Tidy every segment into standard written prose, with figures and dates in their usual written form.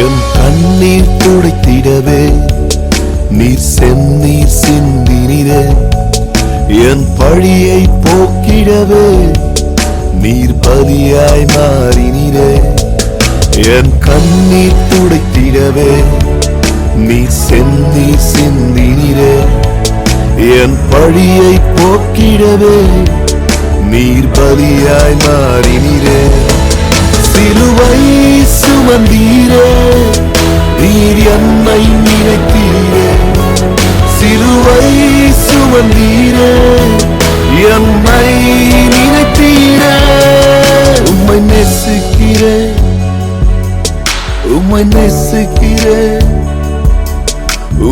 என் கண்ணீர் துடைத்திடவே நீர் செந்நீர் சிந்தினீரே. என் பழியை போக்கிடவே நீர் பலியாய் மாறினீரே. என் கண்ணீர் துடைத்திடவே நீர் செந்நீர் சிந்தினீரே. என் பழியை போக்கிடவே நீர் பலியாய் மாறினீரே. சிலுவை சுமந்தீரே நீர் என்னை நினைத்தீரே. சிலுவை சுமந்தீரே என்னை நினைத்தீரே. உம்மை நேசிக்கிறேன், உம்மை நேசிக்கிறேன்,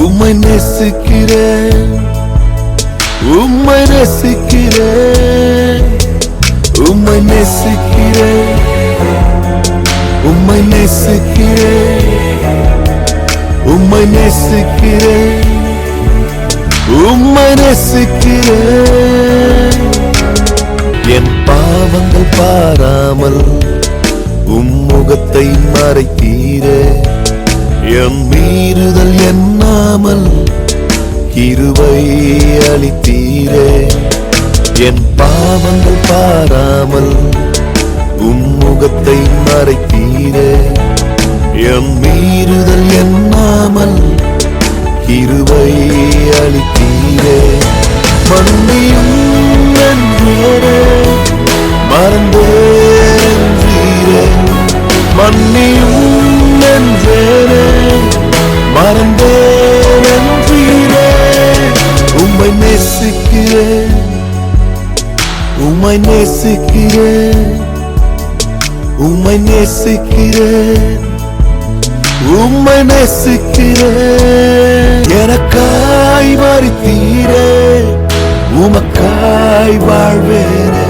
உம்மை நேசிக்கிறேன், உம்மை நேசிக்கிறேன், உம்மை நேசிக்கிறேன், உம்மை நேசிக்கிறேன், உம்மை நேசிக்கிறேன், உம்மை நேசிக்கிறேன். என் பாவங்கள் பாராமல் உம்முகத்தை மறைத்தீரே. என் மீறுதல் எண்ணாமல் கிருபை அளித்தீரே. என் பாவங்கள் பாராமல் உம்முகத்தை மறைத்தீரே. என் மீறுதல் எண்ணாமல் கிருபை அளித்தீரே. மன்னியும் என்றீரே மறந்தேன்றீரே. மன்னியும் என்றே மறந்தேன்றீரே. உம்மை நேசிக்கிறேன், உம்மை நேசிக்கிறேன், உம்மை நேசிக்கிறேன், உம்மை நேசிக்கிறேன். எனக்காய் மரித்தீரே உமக்காய் வாழ்வேனே.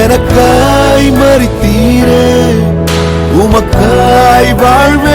எனக்காய் மரித்தீரே உமக்காய் வாழ்வே.